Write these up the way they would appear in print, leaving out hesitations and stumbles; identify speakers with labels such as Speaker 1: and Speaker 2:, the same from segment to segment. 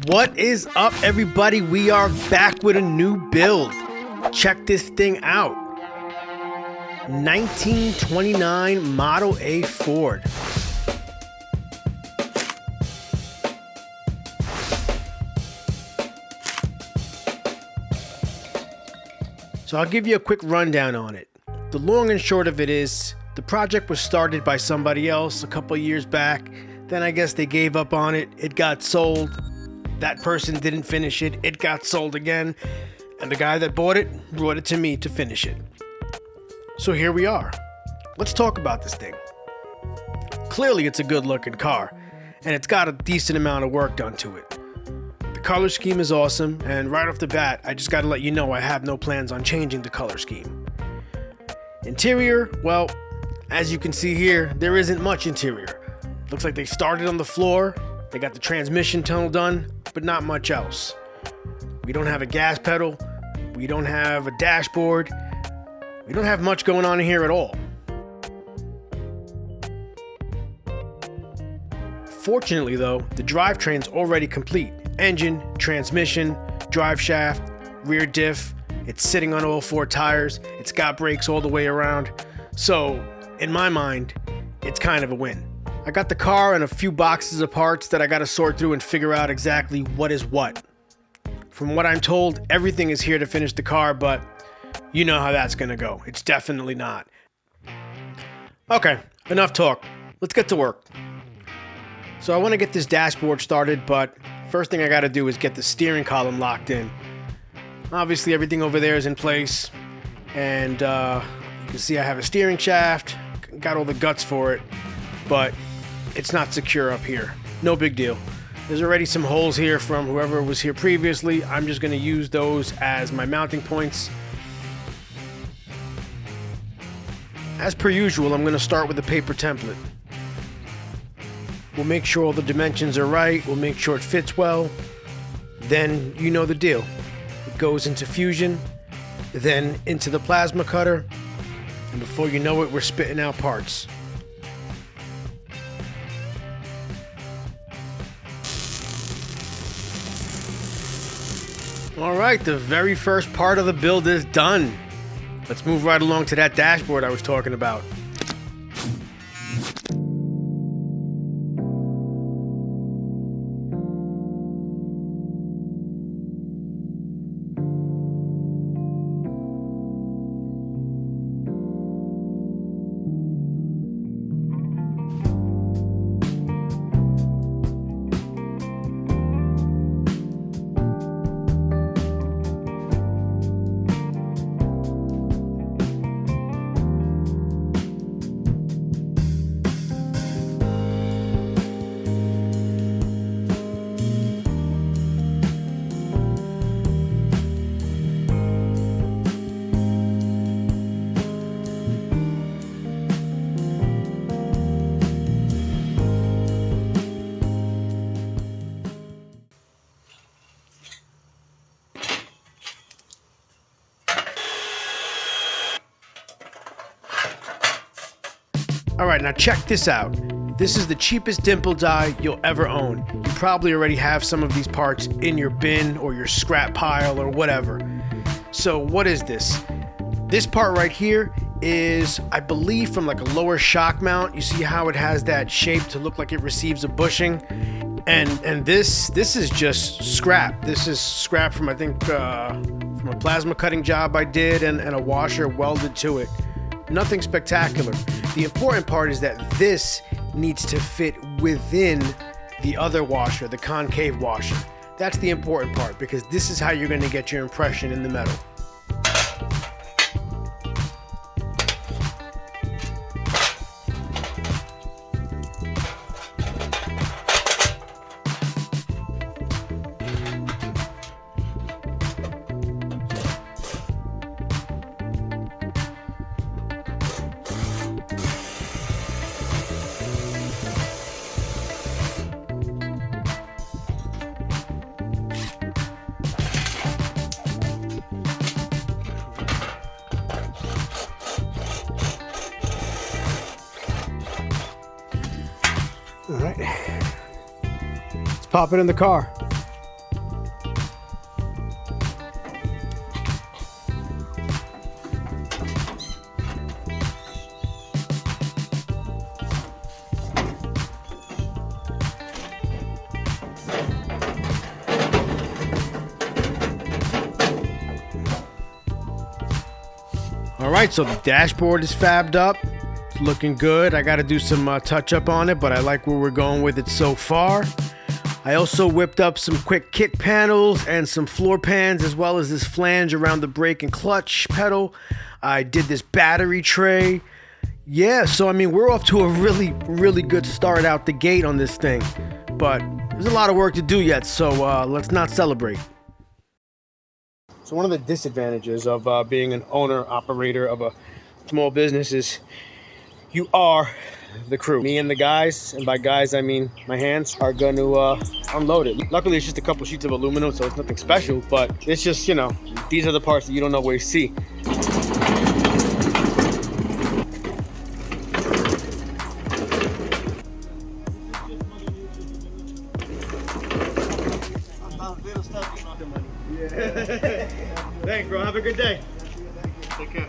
Speaker 1: What is up, everybody? We are back with a new build. Check this thing out. 1929 Model A Ford. So I'll give you a quick rundown on it. The long and short of it is, the project was started by somebody else a couple years back. Then I guess they gave up on it. It got sold. That person didn't finish it. It got sold again. And the guy that bought it brought it to me to finish it. So here we are. Let's talk about this thing. Clearly it's a good looking car, and it's got a decent amount of work done to it. The color scheme is awesome, and right off the bat, I just gotta let you know I have no plans on changing the color scheme. Interior, well, as you can see here, there isn't much interior. Looks like they started on the floor, they got the transmission tunnel done, but not much else. We don't have a gas pedal, we don't have a dashboard, we don't have much going on here at all. Fortunately though, the drivetrain's already complete. Engine, transmission, drive shaft, rear diff, it's sitting on all four tires, it's got brakes all the way around. So, in my mind, it's kind of a win. I got the car and a few boxes of parts that I gotta sort through and figure out exactly what is what. From what I'm told, everything is here to finish the car, but you know how that's gonna go. It's definitely not. Okay, enough talk. Let's get to work. So I wanna get this dashboard started, but first thing I gotta do is get the steering column locked in. Obviously everything over there is in place, and you can see I have a steering shaft, got all the guts for it, but it's not secure up here. No big deal. There's already some holes here from whoever was here previously. I'm just gonna use those as my mounting points. As per usual, I'm gonna start with a paper template. We'll make sure all the dimensions are right. We'll make sure it fits well. Then you know the deal. It goes into Fusion, then into the plasma cutter, and before you know it, we're spitting out parts. All right, the very first part of the build is done. Let's move right along to that dashboard I was talking about. Alright, now check this out. This is the cheapest dimple die you'll ever own. You probably already have some of these parts in your bin or your scrap pile or whatever. So what is this? This part right here is, I believe, from like a lower shock mount. You see how it has that shape to look like it receives a bushing? And this is just scrap. This is scrap from, I think, from a plasma cutting job I did and a washer welded to it. Nothing spectacular. The important part is that this needs to fit within the other washer, the concave washer. That's the important part, because this is how you're going to get your impression in the metal. All right, let's pop it in the car. All right, so the dashboard is fabbed up. It's looking good. I got to do some touch up on it, but I like where we're going with it so far. I also whipped up some quick kick panels and some floor pans, as well as this flange around the brake and clutch pedal. I did this battery tray. Yeah, so I mean, we're off to a really, really good start out the gate on this thing. But there's a lot of work to do yet, so let's not celebrate. So one of the disadvantages of being an owner-operator of a small business is you are the crew. Me and the guys, and by guys I mean my hands, are going to unload it. Luckily it's just a couple sheets of aluminum, so it's nothing special, but it's just, you know, these are the parts that you don't always see. Thanks, bro. Have a good day. Take care.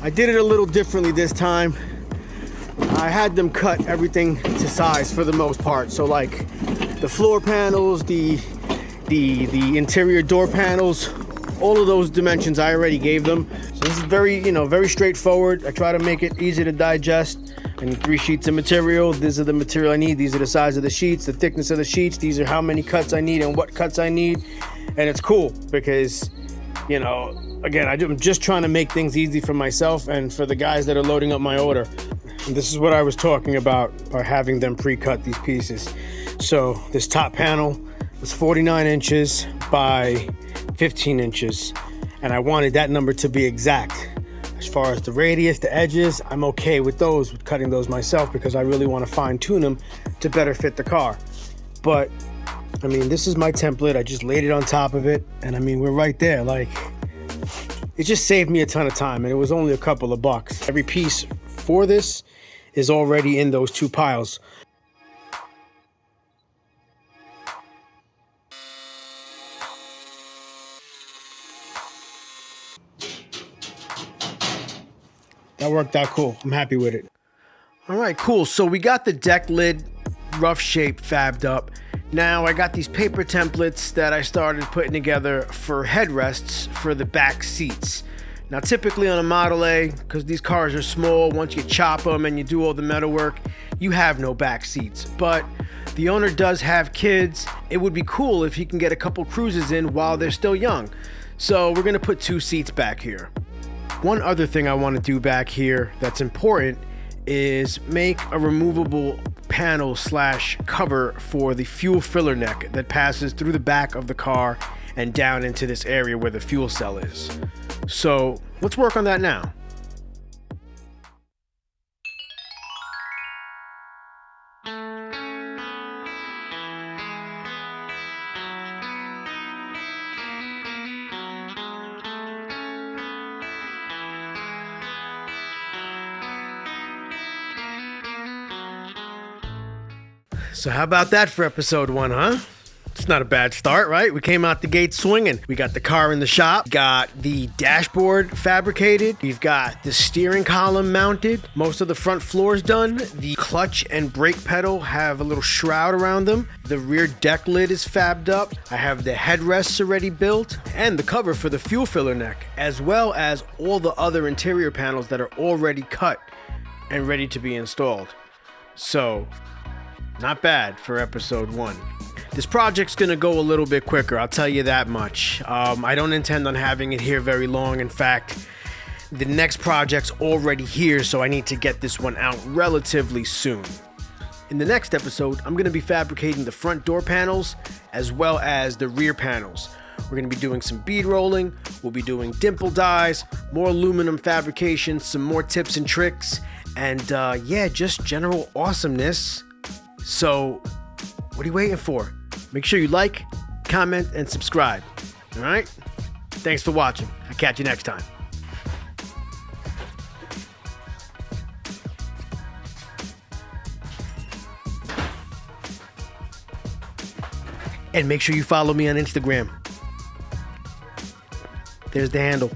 Speaker 1: I did it a little differently this time. I had them cut everything to size for the most part. So like the floor panels, the interior door panels, all of those dimensions I already gave them. So this is very, very straightforward. I try to make it easy to digest. And 3 sheets of material. These are the material I need. These are the size of the sheets, the thickness of the sheets. These are how many cuts I need and what cuts I need. And it's cool because, again, I'm just trying to make things easy for myself and for the guys that are loading up my order. And this is what I was talking about, by having them pre-cut these pieces. So this top panel was 49 inches by 15 inches. And I wanted that number to be exact. As far as the radius, the edges, I'm okay with those, with cutting those myself, because I really want to fine tune them to better fit the car. But I mean, this is my template. I just laid it on top of it, and I mean, we're right there. Like, it just saved me a ton of time, and it was only a couple of bucks. Every piece for this is already in those 2 piles. That worked out cool. I'm happy with it. All right, cool. So we got the deck lid rough shape fabbed up. Now I got these paper templates that I started putting together for headrests for the back seats. Now typically on a Model A, because these cars are small, once you chop them and you do all the metal work, you have no back seats. But the owner does have kids. It would be cool if he can get a couple cruises in while they're still young. So we're gonna put 2 seats back here. One other thing I want to do back here that's important is make a removable panel / cover for the fuel filler neck that passes through the back of the car and down into this area where the fuel cell is. So let's work on that now. So how about that for episode 1, huh? It's not a bad start, right? We came out the gate swinging. We got the car in the shop, got the dashboard fabricated, we've got the steering column mounted, most of the front floor's done, the clutch and brake pedal have a little shroud around them, the rear deck lid is fabbed up, I have the headrests already built, and the cover for the fuel filler neck, as well as all the other interior panels that are already cut and ready to be installed. So, not bad for episode 1. This project's gonna go a little bit quicker, I'll tell you that much. I don't intend on having it here very long. In fact, the next project's already here, so I need to get this one out relatively soon. In the next episode, I'm gonna be fabricating the front door panels as well as the rear panels. We're gonna be doing some bead rolling, we'll be doing dimple dies, more aluminum fabrication, some more tips and tricks, and yeah, just general awesomeness. So, what are you waiting for? Make sure you like, comment, and subscribe. All right? Thanks for watching. I'll catch you next time. And make sure you follow me on Instagram. There's the handle.